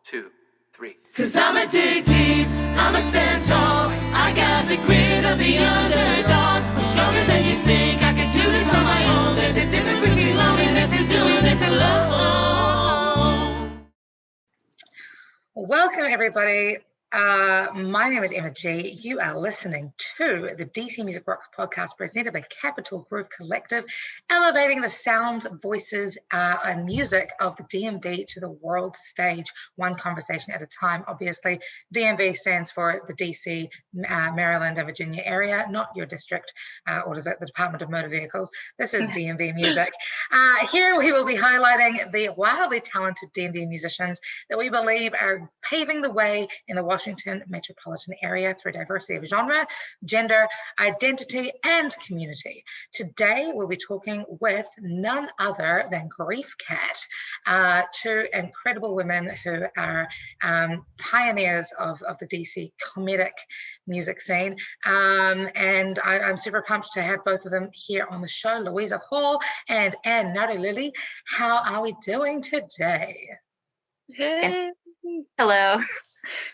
2, 3. Cause I'ma dig deep, I'ma stand tall. I got the grit of the underdog. I'm stronger than you think, I can do this on my own. There's a difference between loneliness and doing this alone. Welcome everybody. My name is Emma G. You are listening to the DC Music Rocks podcast presented by Capital Groove Collective, elevating the sounds, voices, and music of the DMV to the world stage, one conversation at a time. Obviously, DMV stands for the DC, Maryland, and Virginia area, not your district, or is it the Department of Motor Vehicles? This is DMV music. Here we will be highlighting the wildly talented DMV musicians that we believe are paving the way in the Washington metropolitan area through diversity of genre, gender, identity, and community. Today, we'll be talking with none other than Griefcat, two incredible women who are pioneers of the DC comedic music scene. And I'm super pumped to have both of them here on the show, Louisa and Nardolilli. How are we doing today? Hey. Hello.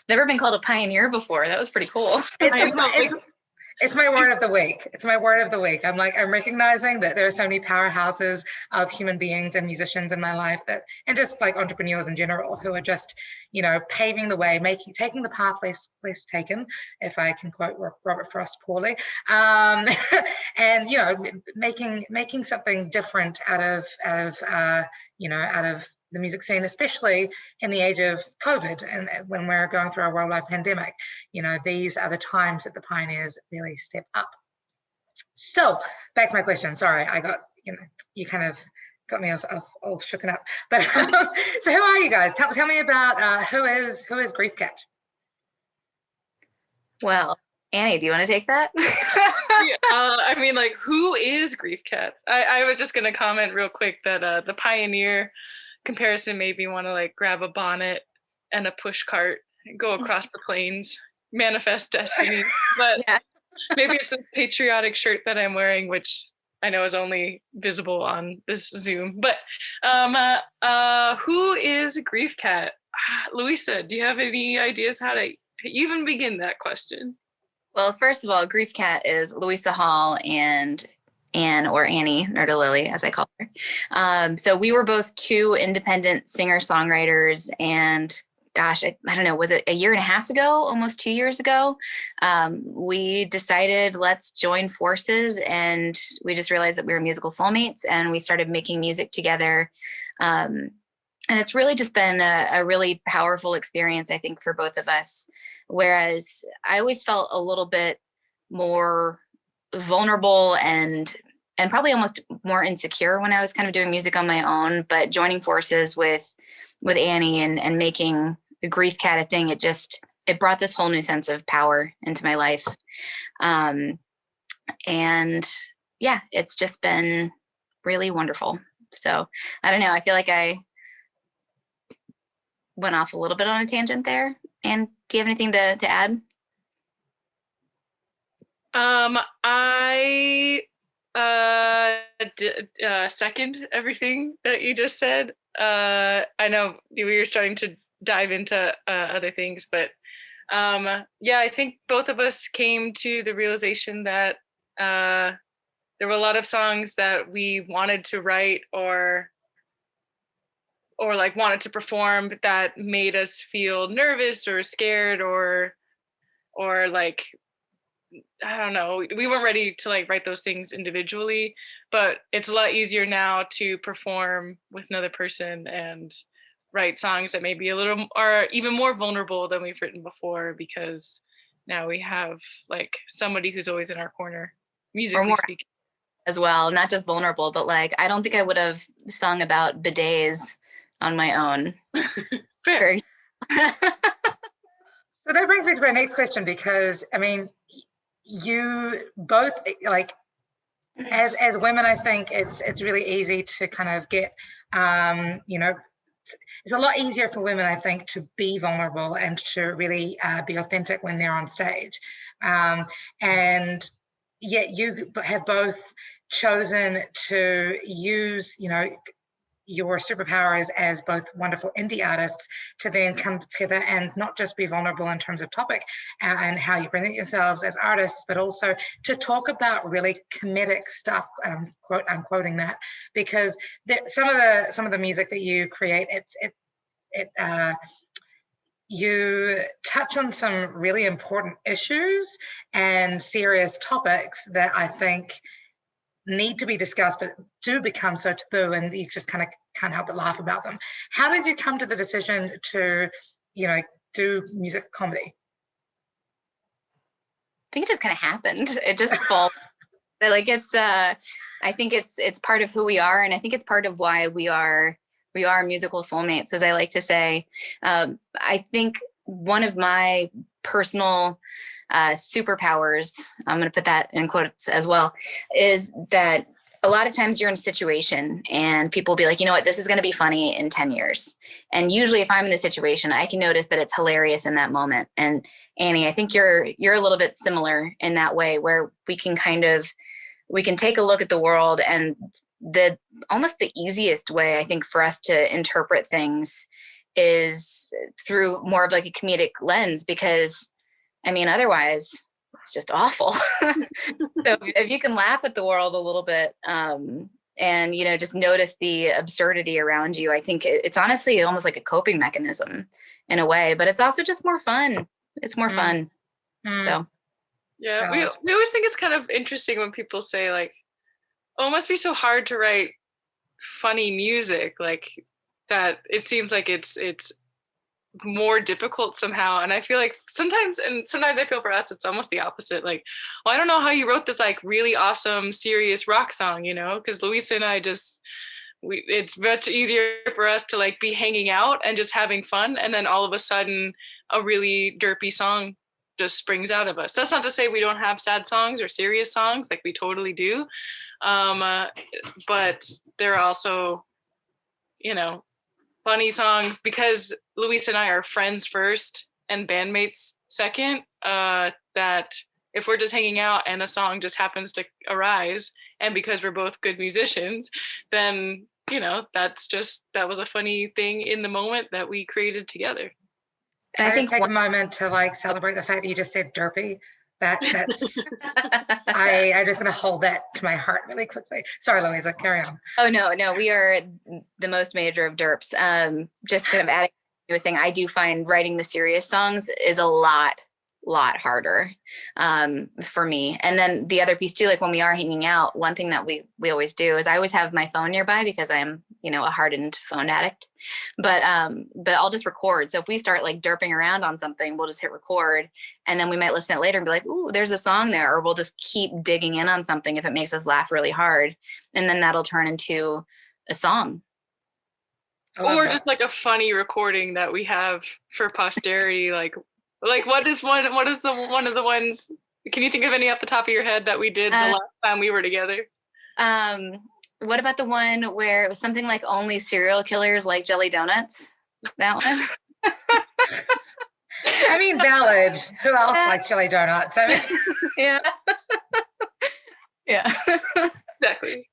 Never been called a pioneer before. That was pretty cool. It's my word of the week. It's my word of the week. I'm recognizing that there are so many powerhouses of human beings and musicians in my life and just like entrepreneurs in general who are just, paving the way, taking the path less taken, if I can quote Robert Frost poorly, and making something different out of the music scene, especially in the age of COVID and when we're going through a worldwide pandemic. These are the times that the pioneers really step up. So back to my question. Sorry, I got, you kind of got me all shooken up. But so who are you guys? Tell me about who is Griefcat? Well, Annie, do you want to take that? Who is Griefcat? I was just going to comment real quick that the pioneer comparison made me want to grab a bonnet and a push cart and go across the plains, manifest destiny. But yeah. Maybe it's this patriotic shirt that I'm wearing, which I know is only visible on this Zoom. But who is Griefcat? Louisa, do you have any ideas how to even begin that question? Well, first of all, Griefcat is Louisa Hall and Anne, or Annie Nardolilli, as I call her. So we were both two independent singer-songwriters, and gosh, I don't know, was it a year and a half ago, almost 2 years ago? We decided let's join forces, and we just realized that we were musical soulmates, and we started making music together. And it's really just been a really powerful experience, I think, for both of us. Whereas I always felt a little bit more vulnerable and probably almost more insecure when I was kind of doing music on my own, but joining forces with Annie and making Griefcat a thing, it brought this whole new sense of power into my life. And yeah, it's just been really wonderful. So I don't know, I feel like I went off a little bit on a tangent there. And do you have anything to add? I second everything that you just said. I know we were starting to dive into other things, but I think both of us came to the realization that there were a lot of songs that we wanted to write or wanted to perform that made us feel nervous or scared or I don't know, we weren't ready to write those things individually, but it's a lot easier now to perform with another person and write songs that maybe are even more vulnerable than we've written before, because now we have somebody who's always in our corner, musically speaking. As well, not just vulnerable, but I don't think I would have sung about bidets on my own. Fair. So that brings me to my next question, because I mean, you both as women, I think it's really easy to kind of get it's a lot easier for women, I think, to be vulnerable and to really be authentic when they're on stage, and yet you have both chosen to use your superpowers as both wonderful indie artists to then come together and not just be vulnerable in terms of topic and how you present yourselves as artists, but also to talk about really comedic stuff. I'm quoting that because some of the music that you create, you touch on some really important issues and serious topics that I think need to be discussed, but do become so taboo, and you just kind of can't help but laugh about them. How did you come to the decision to, do music comedy? I think it just kind of happened. It just falls. Like I think it's part of who we are, and I think it's part of why we are musical soulmates, as I like to say. I think one of my personal superpowers, I'm going to put that in quotes as well, is that a lot of times you're in a situation and people will be like, you know what, this is going to be funny in 10 years. And usually if I'm in the situation, I can notice that it's hilarious in that moment. And Annie, I think you're a little bit similar in that way, where we can take a look at the world, and almost the easiest way I think for us to interpret things is through more of like a comedic lens, because I mean, otherwise it's just awful. So if you can laugh at the world a little bit, and, just notice the absurdity around you, I think it's honestly almost like a coping mechanism in a way, but it's also just more fun. It's more fun. So. Yeah, we always think it's kind of interesting when people say like, oh, it must be so hard to write funny music, like that. It seems like it's more difficult somehow, and I feel like sometimes I feel for us it's almost the opposite. Like, well, I don't know how you wrote this like really awesome serious rock song, because Louisa and I it's much easier for us to like be hanging out and just having fun, and then all of a sudden a really derpy song just springs out of us. That's not to say we don't have sad songs or serious songs, like we totally do, but there are also funny songs, because Louisa and I are friends first and bandmates second, that if we're just hanging out and a song just happens to arise, and because we're both good musicians, then that was a funny thing in the moment that we created together. And I think take a moment to like celebrate the fact that you just said derpy. That's I just gonna hold that to my heart really quickly. Sorry, Louisa, carry on. Oh no, we are the most major of derps. Just kind of adding, I was saying, I do find writing the serious songs is a lot harder for me. And then the other piece too, like when we are hanging out, one thing that we always do is I always have my phone nearby, because I'm a hardened phone addict, but I'll just record. So if we start like derping around on something, we'll just hit record, and then we might listen to it later and be like, ooh, there's a song there. Or we'll just keep digging in on something if it makes us laugh really hard, and then that'll turn into a song. Or just like a funny recording that we have for posterity. Like what is one of the ones, can you think of any off the top of your head that we did the last time we were together? What about the one where it was something like only serial killers like jelly donuts? That one? I mean, valid. Who else likes jelly donuts? I mean, yeah. Yeah. Exactly.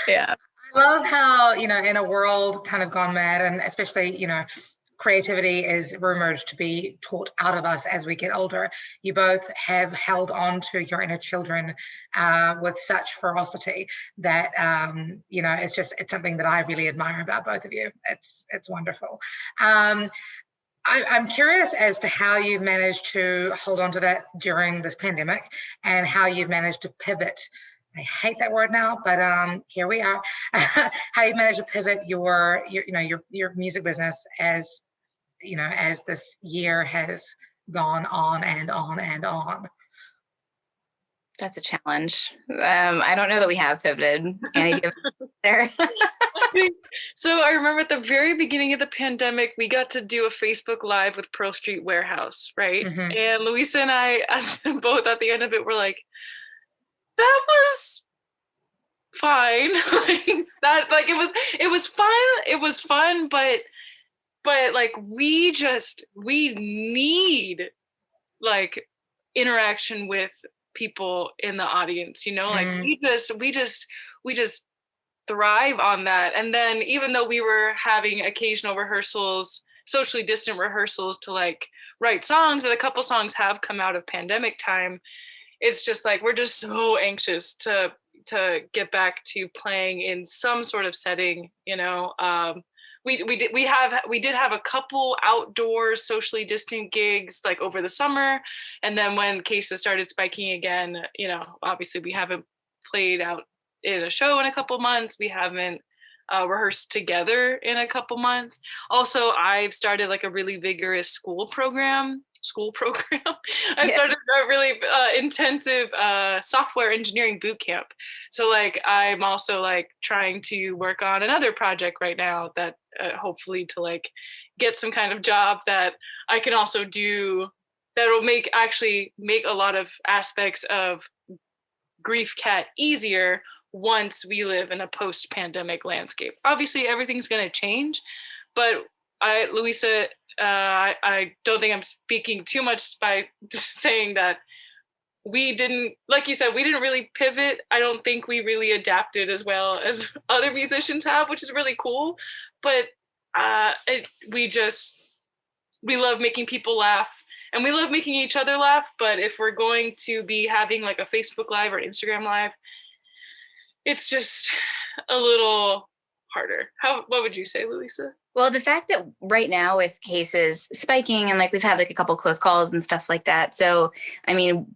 Yeah. I love how, in a world kind of gone mad, and especially, creativity is rumored to be taught out of us as we get older. You both have held on to your inner children with such ferocity that, it's something that I really admire about both of you. It's wonderful. I'm curious as to how you've managed to hold on to that during this pandemic, and how you've managed to pivot. I hate that word now, but here we are. How you managed to pivot your music business as this year has gone on and on and on. That's a challenge. I don't know that we have pivoted. Annie, do you there? So I remember at the very beginning of the pandemic, we got to do a Facebook Live with Pearl Street Warehouse, right? Mm-hmm. And Louisa and I both at the end of it were like, that was fine. It was fun, but like we need like interaction with people in the audience, like we just thrive on that. And then even though we were having occasional rehearsals, socially distant rehearsals to like write songs, and a couple songs have come out of pandemic time, it's just like we're just so anxious to get back to playing in some sort of setting, you know. We did have a couple outdoor socially distant gigs like over the summer, and then when cases started spiking again, you know, obviously we haven't played out in a show in a couple months. We haven't rehearsed together in a couple months. Also, I've started like a really vigorous school program. I've started a really intensive software engineering boot camp. So like I'm also like trying to work on another project right now that hopefully to like get some kind of job that I can also do that will actually make a lot of aspects of Griefcat easier once we live in a post-pandemic landscape. Obviously, everything's going to change, but Louisa, I don't think I'm speaking too much by saying that we didn't, like you said, we didn't really pivot. I don't think we really adapted as well as other musicians have, which is really cool. But we love making people laugh, and we love making each other laugh. But if we're going to be having like a Facebook Live or Instagram Live, it's just a little harder. What would you say, Louisa? Well, the fact that right now with cases spiking and like we've had like a couple close calls and stuff like that. So, I mean,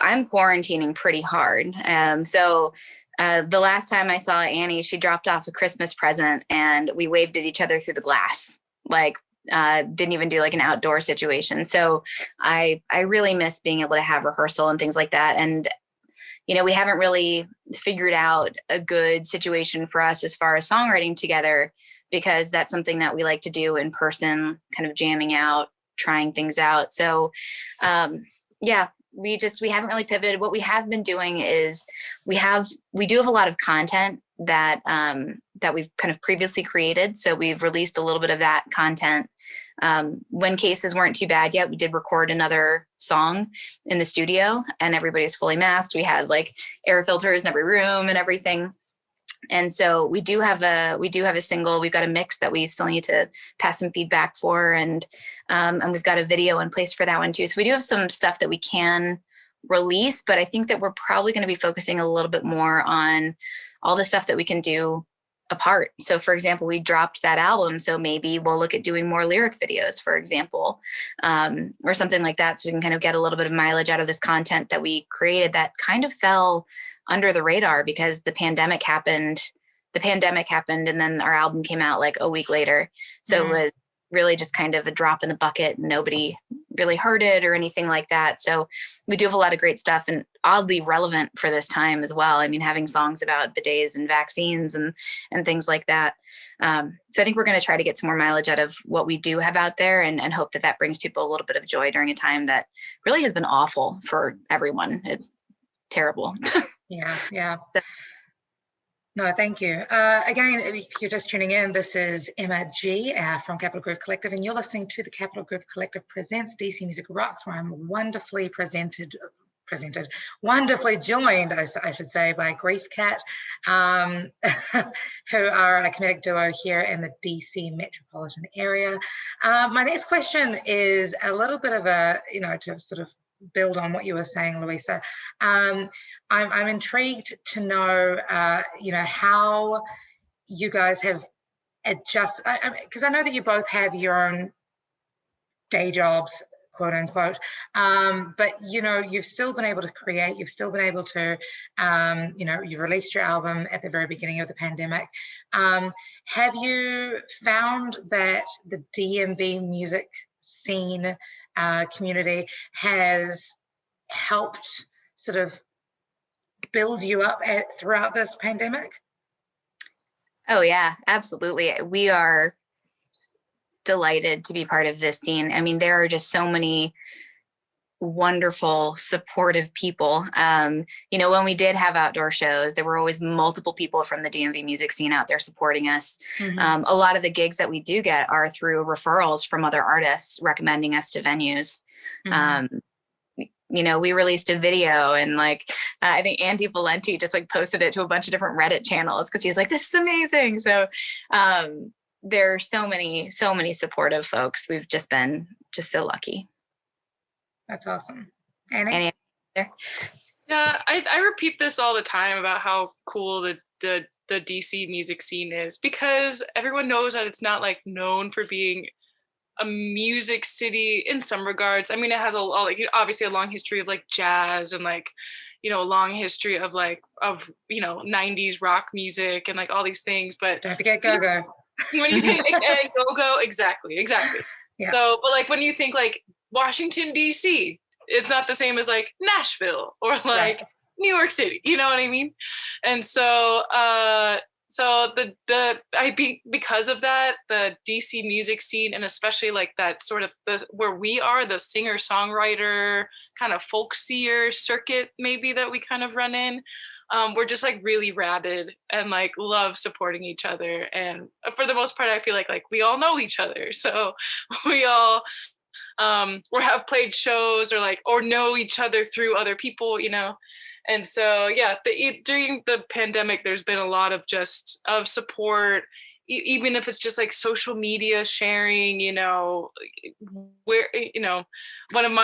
I'm quarantining pretty hard. The last time I saw Annie, she dropped off a Christmas present and we waved at each other through the glass. Like, didn't even do like an outdoor situation. So I really miss being able to have rehearsal and things like that. And you know, we haven't really figured out a good situation for us as far as songwriting together, because that's something that we like to do in person, kind of jamming out, trying things out. So, yeah, we haven't really pivoted. What we have been doing is we do have a lot of content that we've kind of previously created. So we've released a little bit of that content. When cases weren't too bad yet, we did record another song in the studio and everybody's fully masked. We had like air filters in every room and everything. And so we do have a single. We've got a mix that we still need to pass some feedback for. And we've got a video in place for that one too. So we do have some stuff that we can release, but I think that we're probably going to be focusing a little bit more on all the stuff that we can do apart. So for example, we dropped that album. So maybe we'll look at doing more lyric videos, for example, or something like that. So we can kind of get a little bit of mileage out of this content that we created that kind of fell under the radar because the pandemic happened and then our album came out like a week later. So It was really just kind of a drop in the bucket. Nobody really heard it or anything like that. So we do have a lot of great stuff and oddly relevant for this time as well. I mean, having songs about bidets and vaccines and things like that. So I think we're going to try to get some more mileage out of what we do have out there and hope that that brings people a little bit of joy during a time that really has been awful for everyone. It's terrible. Yeah. No, thank you. Again, if you're just tuning in, this is Emma G from Capital Groove Collective, and you're listening to the Capital Groove Collective Presents DC Music Rocks, where I'm wonderfully wonderfully joined, I should say, by Griefcat, who are a comedic duo here in the DC metropolitan area. My next question is a little bit of a, to sort of build on what you were saying, Louisa. I'm intrigued to know, how you guys have adjusted, because I know that you both have your own day jobs, quote unquote, but you've still been able to create. You've still been able to, you released your album at the very beginning of the pandemic. Have you found that the DMV music scene community has helped sort of build you up throughout this pandemic? Oh yeah, absolutely. We are delighted to be part of this scene. I mean, there are just so many wonderful, supportive people. When we did have outdoor shows, there were always multiple people from the DMV music scene out there supporting us. Mm-hmm. A lot of the gigs that we do get are through referrals from other artists recommending us to venues. Mm-hmm. we released a video, and like I think Andy Valenti just like posted it to a bunch of different Reddit channels because he's like, this is amazing. So there are so many supportive folks. We've just been so lucky. That's awesome. Annie? There? Yeah, I repeat this all the time about how cool the DC music scene is, because everyone knows that it's not like known for being a music city in some regards. I mean, it has like obviously a long history of like jazz and like, a long history of 90s rock music and like all these things. But don't forget go-go. When you think go-go, exactly. Yeah. So, but like when you think like Washington DC, it's not the same as like Nashville or like Right. New York City. You know what I mean? And so because of that, the DC music scene, and especially like that sort of where we are, the singer-songwriter kind of folksier circuit maybe that we kind of run in, we're just like really rabid and like love supporting each other. And for the most part, I feel like we all know each other, so we all or have played shows or know each other through other people, And so, yeah, during the pandemic, there's been a lot of support, even if it's just like social media sharing, where, one of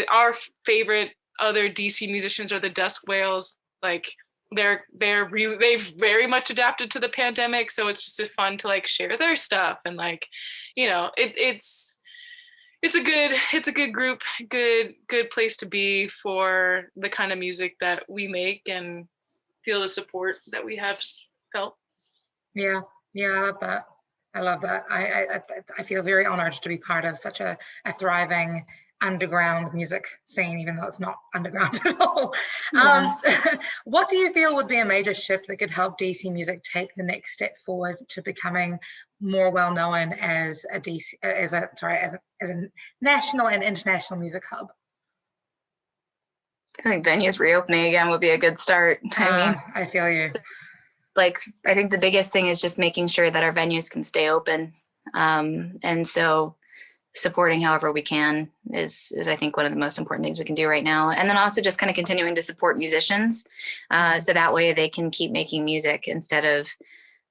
our favorite other DC musicians are the Dusk Whales. Like they've very much adapted to the pandemic. So it's just fun to like share their stuff and like, it's a good group, good place to be for the kind of music that we make and feel the support that we have felt. Yeah, I love that. I feel very honored to be part of such a thriving underground music scene, even though it's not underground at all. Yeah. What do you feel would be a major shift that could help DC music take the next step forward to becoming more well known as a national and international music hub? I think venues reopening again would be a good start. I feel you. Like, I think the biggest thing is just making sure that our venues can stay open. And so supporting however we can is I think one of the most important things we can do right now. And then also just kind of continuing to support musicians. So that way they can keep making music instead of,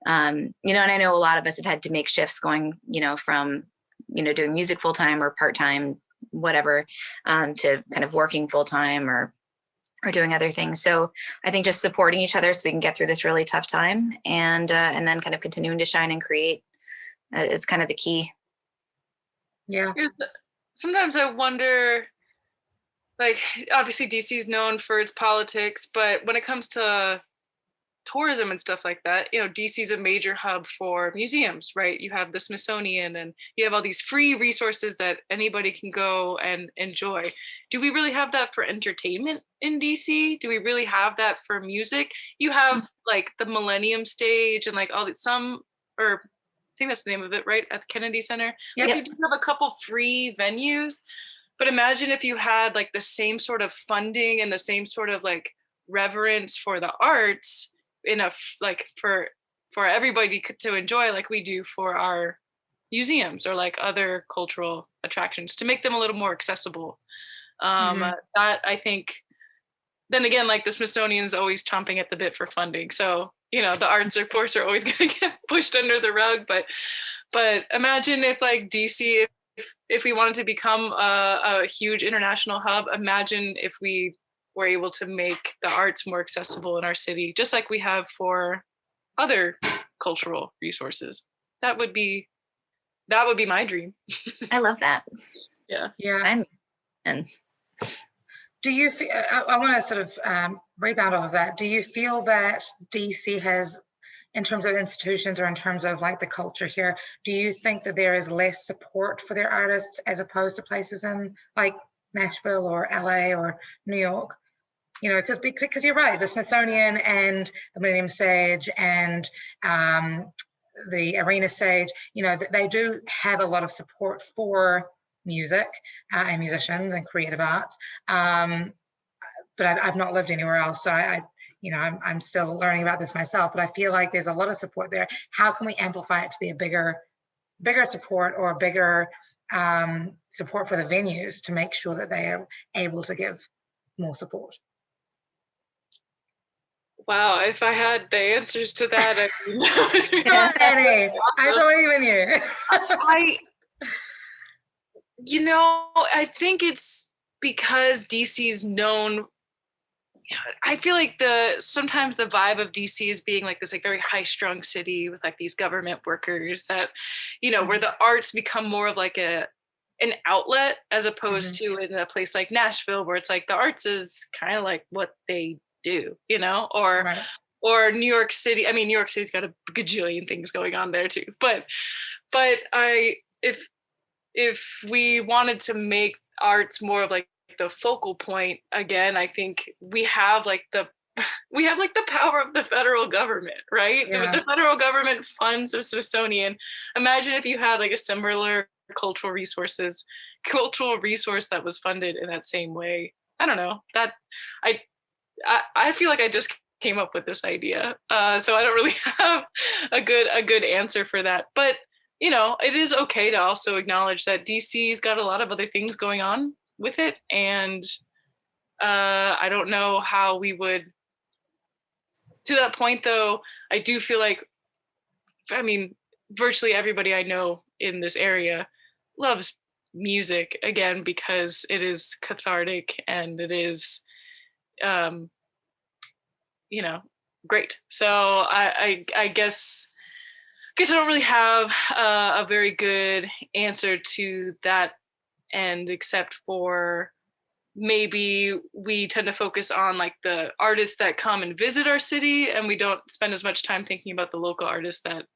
and I know a lot of us have had to make shifts going, from, doing music full-time or part-time, whatever, to kind of working full-time or doing other things. So I think just supporting each other so we can get through this really tough time and then kind of continuing to shine and create is kind of the key. Yeah. Sometimes I wonder, like, obviously DC is known for its politics, but when it comes to tourism and stuff like that, DC is a major hub for museums, right? You have the Smithsonian and you have all these free resources that anybody can go and enjoy. Do we really have that for entertainment in DC? Do we really have that for music? You have like the Millennium Stage and like all the I think that's the name of it, right? At the Kennedy Center. Yep. Like, you do have a couple free venues, but imagine if you had like the same sort of funding and the same sort of like reverence for the arts for everybody to enjoy, like we do for our museums or like other cultural attractions, to make them a little more accessible. That I think, then again, like the Smithsonian's always chomping at the bit for funding, so the arts of course are always going to get pushed under the rug, but imagine if like DC, if we wanted to become a huge international hub, imagine if we were able to make the arts more accessible in our city, just like we have for other cultural resources. That would be my dream. I love that. Yeah. Do you feel, I want to sort of rebound off of that. Do you feel that DC has, in terms of institutions or in terms of like the culture here, do you think that there is less support for their artists as opposed to places in like Nashville or LA or New York? Because you're right, the Smithsonian and the Millennium Stage and the Arena Stage, they do have a lot of support for music and musicians and creative arts. But I've not lived anywhere else, so I'm still learning about this myself. But I feel like there's a lot of support there. How can we amplify it to be a bigger support or a bigger support for the venues to make sure that they are able to give more support? Wow, if I had the answers to that, Come on, Annie, I believe in you. I think it's because DC's known. I feel like sometimes the vibe of DC is being like this like very high-strung city with like these government workers that, where the arts become more of like an outlet as opposed to in a place like Nashville where it's like the arts is kind of like what they do, or Right. or New York City. I mean, New York City's got a gajillion things going on there too. But if we wanted to make arts more of like the focal point again, I think we have like the power of the federal government, right? Yeah. The federal government funds the Smithsonian. Imagine if you had like a similar cultural resource that was funded in that same way. I don't know. That I feel like I just came up with this idea, so I don't really have a good answer for that. But it is okay to also acknowledge that DC's got a lot of other things going on with it, and I don't know how we would. To that point, though, I do feel like, virtually everybody I know in this area loves music again because it is cathartic and it is, great. So I guess I don't really have a very good answer to that end, except for maybe we tend to focus on like the artists that come and visit our city, and we don't spend as much time thinking about the local artists that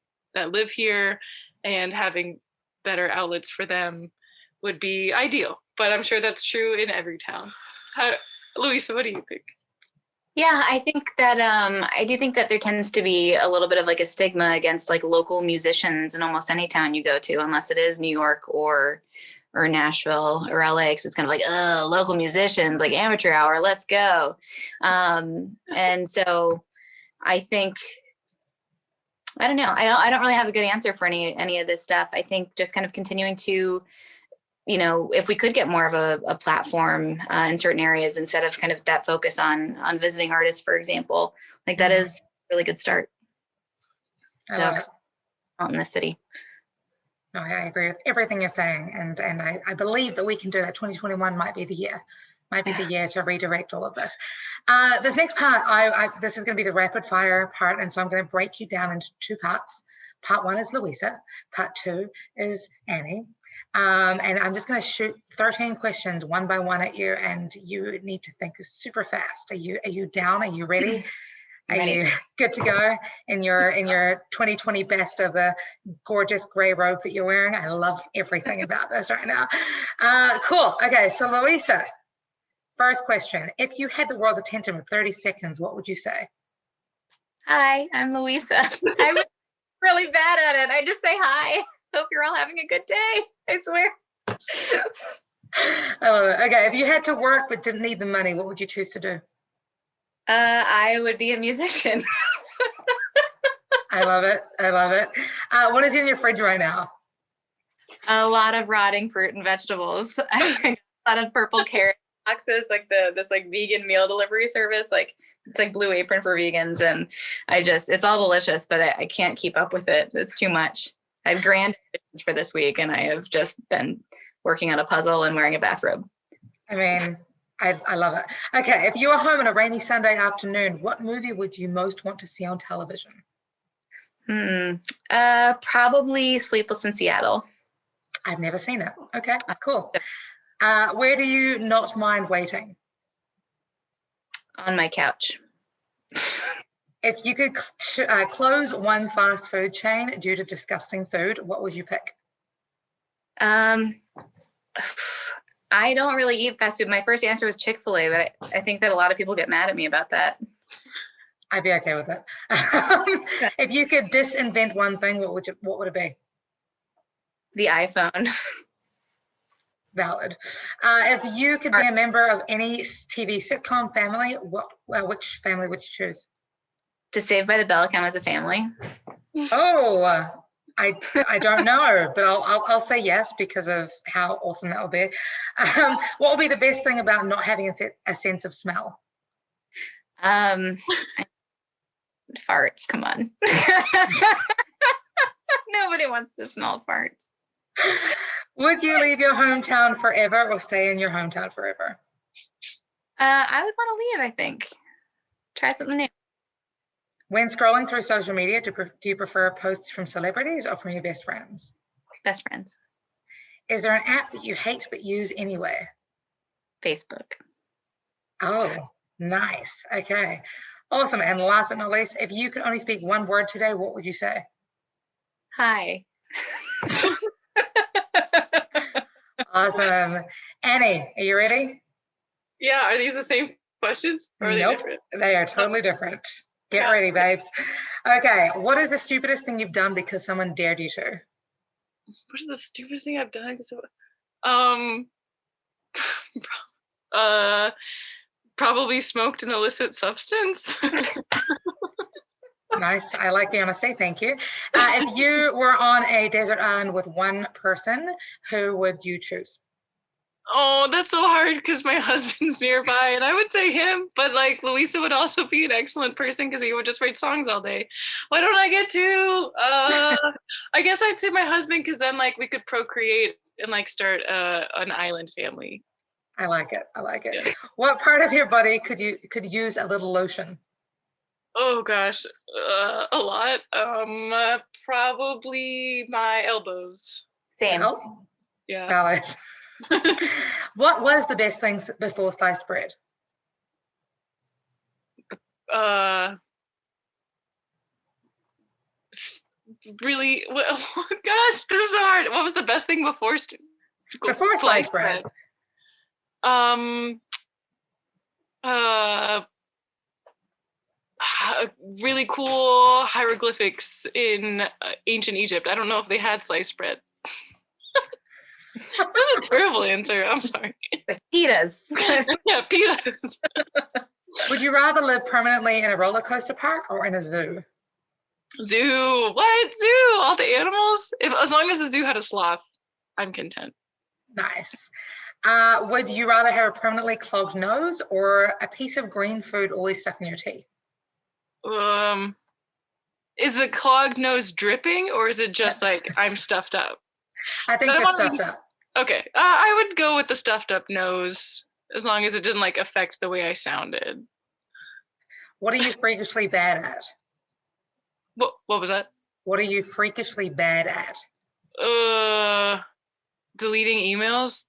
live here, and having better outlets for them would be ideal. But I'm sure that's true in every town. Louisa, what do you think? Yeah, I think that I do think that there tends to be a little bit of like a stigma against like local musicians in almost any town you go to, unless it is New York or Nashville or LA, because it's kind of like, local musicians, like amateur hour, let's go. And so I think, I don't know, I don't really have a good answer for any of this stuff. I think just kind of continuing to, if we could get more of a platform in certain areas instead of kind of that focus on visiting artists, for example, like that is a really good start. Out in the city. No, I agree with everything you're saying, and I believe that we can do that. 2021 might be the year to redirect all of this. This next part, this is going to be the rapid fire part, and so I'm going to break you down into two parts. Part one is Louisa, part two is Annie. And I'm just going to shoot 13 questions one by one at you, and you need to think super fast. Are you down? Are you ready? Are you good to go in your 2020 best of the gorgeous gray robe that you're wearing? I love everything about this right now. Cool. Okay, so Louisa, first question. If you had the world's attention for 30 seconds, what would you say? Hi, I'm Louisa. I'm really bad at it. I just say hi. Hope you're all having a good day. I swear. I love it. Okay, if you had to work but didn't need the money, what would you choose to do? I would be a musician. I love it. I love it. What is in your fridge right now? A lot of rotting fruit and vegetables. A lot of purple carrot boxes, like this like vegan meal delivery service. Like it's like Blue Apron for vegans, and it's all delicious, but I can't keep up with it. It's too much. I have grand ambitions for this week, and I have just been working on a puzzle and wearing a bathrobe. I mean, I love it. Okay, if you were home on a rainy Sunday afternoon, what movie would you most want to see on television? Probably Sleepless in Seattle. I've never seen it. Okay, cool. Where do you not mind waiting? On my couch. If you could close one fast food chain due to disgusting food, what would you pick? I don't really eat fast food. My first answer was Chick-fil-A, but I think that a lot of people get mad at me about that. I'd be okay with it. If you could disinvent one thing, what would it be? The iPhone. Valid. If you could be a member of any TV sitcom family, which family would you choose? To Saved by the Bell count as a family? Oh, I don't know, but I'll say yes because of how awesome that will be. What will be the best thing about not having a sense of smell? Um, farts. Come on. Nobody wants to smell farts. Would you leave your hometown forever or stay in your hometown forever? I would want to leave, I think. Try something new. When scrolling through social media, do you prefer posts from celebrities or from your best friends? Best friends. Is there an app that you hate but use anyway? Facebook. Oh, nice. Okay. Awesome. And last but not least, if you could only speak one word today, what would you say? Hi. Awesome. Annie, are you ready? Yeah, are these the same questions? Or are they Nope, different? they are totally different. Get Yeah. ready, babes. Okay, what is the stupidest thing you've done because someone dared you to? What is the stupidest thing I've done? Uh, probably smoked an illicit substance. Nice. I like the honesty. Thank you. If you were on a desert island with one person, who would you choose? Oh, that's so hard because my husband's nearby, and I would say him, but like Louisa would also be an excellent person because he would just write songs all day. Why don't I get to? I guess I'd say my husband because then like we could procreate and like start an island family. I like it. I like it. Yeah. What part of your body could use a little lotion? Oh gosh, a lot. Probably my elbows. Same. Oh, Yeah. valid. What was the best thing before sliced bread? Really, well, gosh, this is so hard. What was the best thing before Before sliced bread. Really cool hieroglyphics in ancient Egypt. I don't know if they had sliced bread. That's a terrible answer. I'm sorry. Pitas. Yeah, pitas. Would you rather live permanently in a roller coaster park or in a zoo? Zoo. What? Zoo? All the animals? As long as the zoo had a sloth, I'm content. Nice. Would you rather have a permanently clogged nose or a piece of green food always stuck in your teeth? Is a clogged nose dripping or is it just like I'm stuffed up? I think just stuffed up. Okay, I would go with the stuffed up nose as long as it didn't like affect the way I sounded. What are you freakishly bad at? What was that? What are you freakishly bad at? Deleting emails.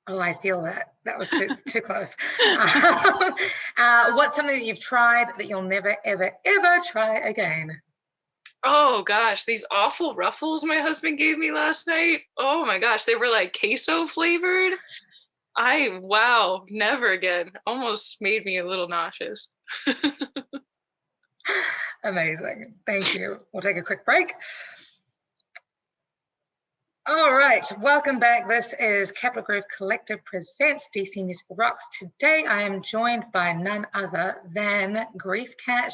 Oh, I feel that. That was too close. What's something that you've tried that you'll never, ever, ever try again? Oh gosh, these awful ruffles my husband gave me last night. Oh my gosh, they were like queso flavored. Wow, never again. Almost made me a little nauseous. Amazing. Thank you. We'll take a quick break. All right, welcome back. This is Capital Groove Collective presents DC Musical Rocks. Today I am joined by none other than Griefcat.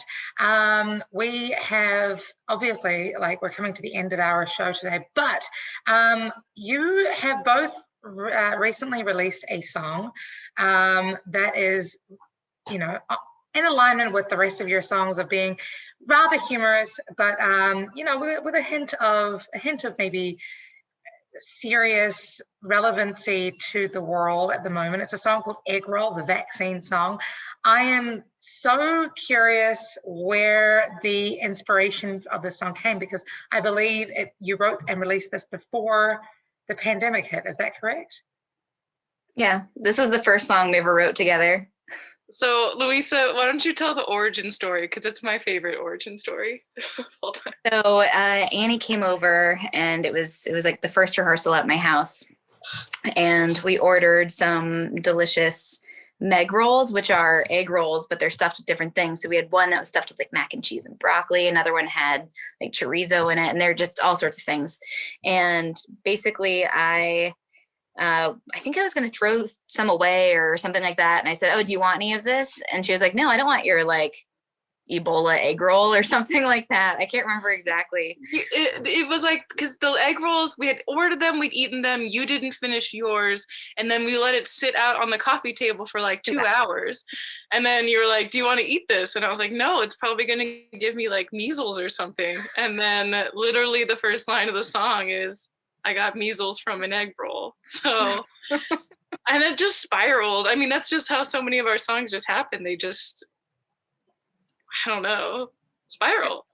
We have obviously, like, we're coming to the end of our show today, but you have both recently released a song that is, you know, in alignment with the rest of your songs of being rather humorous, but you know, with a hint of maybe serious relevancy to the world at the moment. It's a song called Eggroll, the vaccine song. I am so curious where the inspiration of this song came, because I believe you wrote and released this before the pandemic hit. Is that correct? Yeah, this was the first song we ever wrote together. So, Louisa, why don't you tell the origin story? Because it's my favorite origin story of all time. So Annie came over, and it was like the first rehearsal at my house, and we ordered some delicious meg rolls, which are egg rolls, but they're stuffed with different things. So we had one that was stuffed with like mac and cheese and broccoli. Another one had like chorizo in it, and they're just all sorts of things. And basically, I think I was going to throw some away or something like that. And I said, "Oh, do you want any of this?" And she was like, "No, I don't want your like Ebola egg roll or something like that. I can't remember exactly. It was like, because the egg rolls, we had ordered them, we'd eaten them, you didn't finish yours, and then we let it sit out on the coffee table for like 2 hours. And then you were like, do you want to eat this? And I was like, no, it's probably going to give me like measles or something. And then literally the first line of the song is, I got measles from an egg roll. So, and it just spiraled. I mean, that's just how so many of our songs just happen. They just, I don't know, spiral.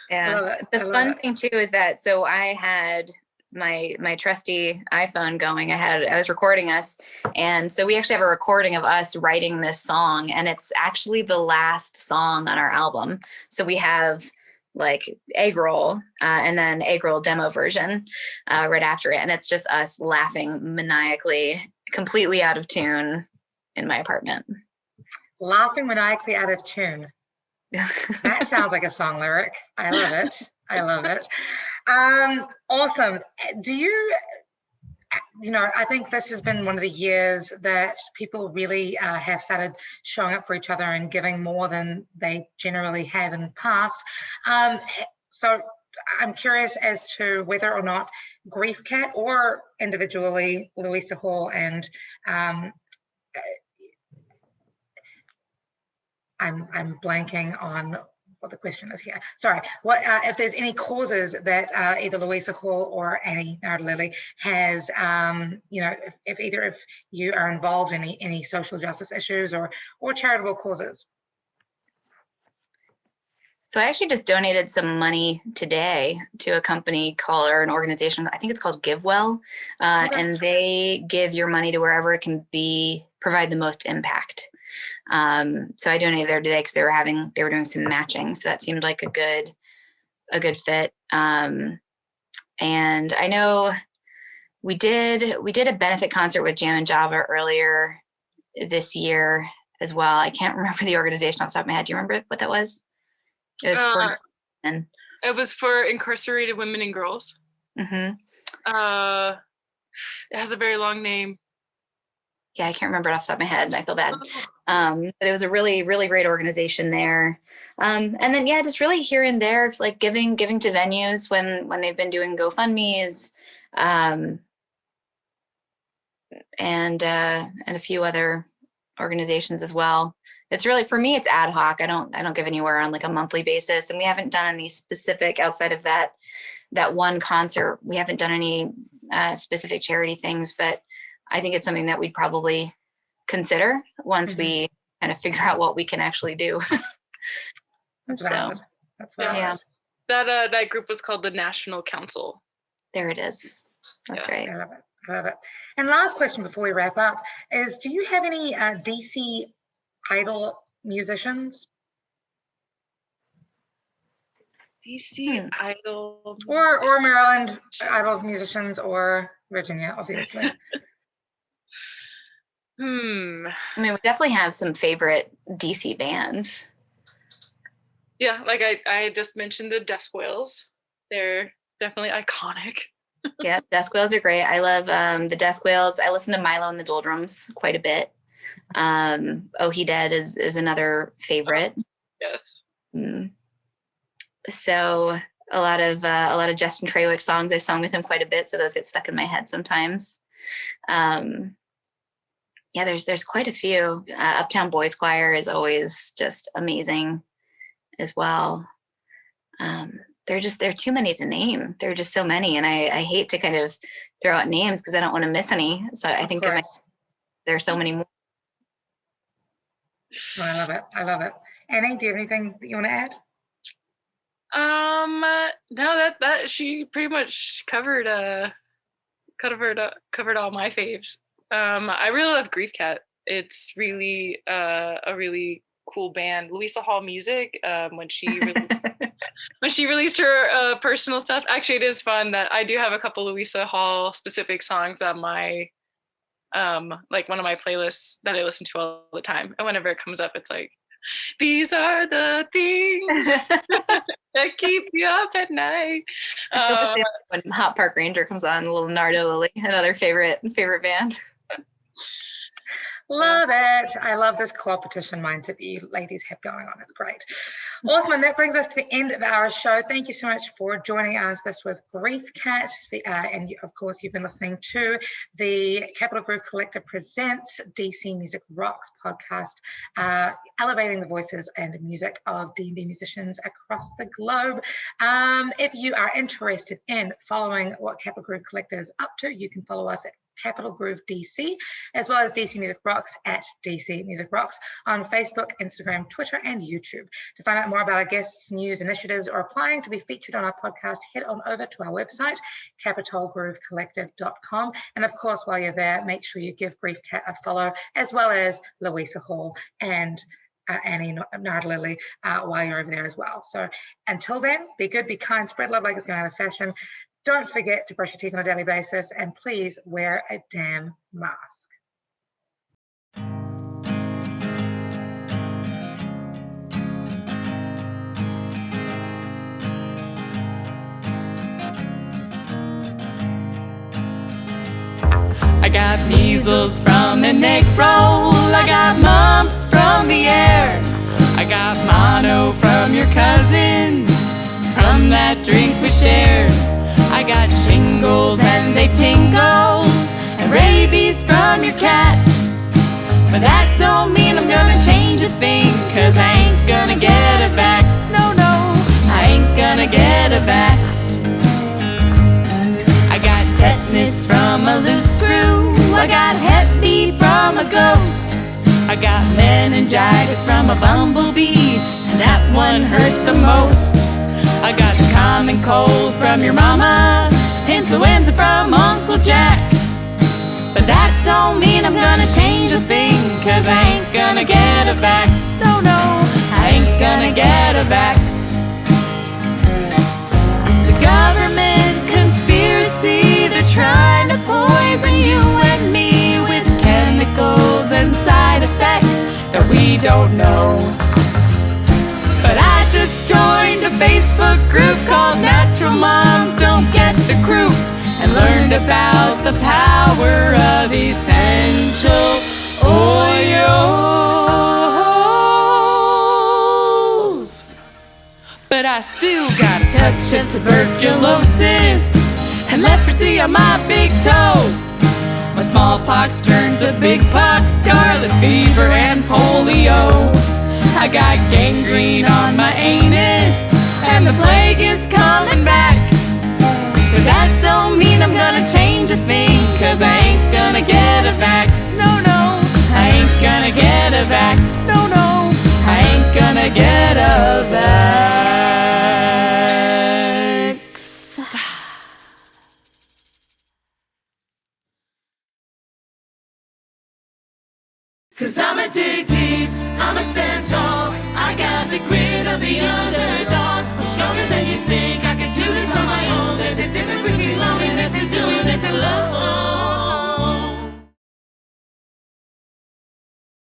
Yeah. The fun thing too is that, so I had my trusty iPhone going. I was recording us, and so we actually have a recording of us writing this song, and it's actually the last song on our album. So we have like Eggroll, and then Eggroll demo version right after it, and it's just us laughing maniacally, completely out of tune in my apartment. Laughing maniacally out of tune. That sounds like a song lyric. I love it. I love it. Awesome. Do you know, I think this has been one of the years that people really have started showing up for each other and giving more than they generally have in the past. So I'm curious as to whether or not Griefcat or individually Louisa Hall and I'm blanking on what the question is here. Sorry. What if there's any causes that either Louisa Hall or Annie Nardolilli has, you know, if either of you are involved in any social justice issues or charitable causes? So I actually just donated some money today to a company called, or an organization, I think it's called GiveWell, and they give your money to wherever it can provide the most impact. So I donated there today because they were doing some matching, so that seemed like a good fit. And I know we did a benefit concert with Jam and Java earlier this year as well. I can't remember the organization off the top of my head. Do you remember what that was? It was for women. It was for incarcerated women and girls. Mm-hmm. It has a very long name. Yeah, I can't remember it off the top of my head. I feel bad. But it was a really, really great organization there. And then, yeah, just really here and there, like giving to venues when they've been doing GoFundMes, and a few other organizations as well. It's really, for me, it's ad hoc. I don't give anywhere on like a monthly basis, and we haven't done any specific outside of that one concert. We haven't done any specific charity things, but I think it's something that we'd probably consider once we kind of figure out what we can actually do. That's valid. That's valid. Yeah. That group was called the National Council. There it is. That's right. I love it. I love it. And last question before we wrap up is, do you have any DC idol musicians? DC idol or Maryland idol musicians, or Virginia, obviously. I mean, we definitely have some favorite DC bands. Yeah, like I just mentioned the Desk Whales. They're definitely iconic. Yeah, Desk Whales are great. I love the Desk Whales. I listen to Milo and the Doldrums quite a bit. Oh He Dead is another favorite. Yes. So a lot of Justin Trawick songs. I've sung with him quite a bit, so those get stuck in my head sometimes. Yeah, there's quite a few. Uptown Boys Choir is always just amazing as well. There are too many to name. There are just so many, and I hate to kind of throw out names because I don't want to miss any. So I think there are so many more. Oh, I love it. I love it. Annie, do you have anything that you want to add? No, that she pretty much covered all my faves. I really love Griefcat. It's really a really cool band. Louisa Hall Music, when she released her personal stuff. Actually, it is fun that I do have a couple Louisa Hall specific songs on my like one of my playlists that I listen to all the time. And whenever it comes up, it's like, these are the things that keep you up at night. When Hot Park Ranger comes on, a little Nardolilli, another favorite band. Love it. I love this competition mindset that you ladies have going on. It's great. Awesome, and that brings us to the end of our show. Thank you so much for joining us. This was Griefcat, and of course you've been listening to the Capital Groove Collective Presents DC Music Rocks podcast, elevating the voices and music of D&B musicians across the globe. If you are interested in following what Capital Groove Collective is up to, you can follow us at Capital Groove DC, as well as DC Music Rocks at DC Music Rocks on Facebook, Instagram, Twitter, and YouTube. To find out more about our guests, news, initiatives, or applying to be featured on our podcast, head on over to our website, capitalgroovecollective.com. And of course, while you're there, make sure you give Griefcat a follow, as well as Louisa Hall and Annie Nardolilli while you're over there as well. So until then, be good, be kind, spread love like it's going out of fashion. Don't forget to brush your teeth on a daily basis, and please wear a damn mask. I got measles from an Eggroll. I got mumps from the air. I got mono from your cousin, from that drink we shared. I got shingles and they tingle, and rabies from your cat. But that don't mean I'm gonna change a thing, 'cause I ain't gonna get a vax. No, no, I ain't gonna get a vax. I got tetanus from a loose screw. I got hep B from a ghost. I got meningitis from a bumblebee, and that one hurt the most. I got the common cold from your mama, influenza from Uncle Jack. But that don't mean I'm gonna change a thing, 'cause I ain't gonna get a vax. No, no, I ain't gonna get a vax. It's a government conspiracy. They're trying to poison you and me with chemicals and side effects that we don't know. But I just joined a Facebook group called Natural Moms Don't Get the Croup, and learned about the power of essential oils. But I still got a touch of tuberculosis and leprosy on my big toe. My smallpox turned to big pox, scarlet fever, and polio. I got gangrene on my anus, and the plague is coming back. But that don't mean I'm gonna change a thing, 'cause I ain't gonna get a vax. No, no, I ain't gonna get a vax. No, no, I ain't gonna get a vax. 'Cause I'm a dig deep, I'm a stand tall. I got the grit of the underdog. I'm stronger than you think, I could do this on my own. There's a difference between loneliness and doing this alone.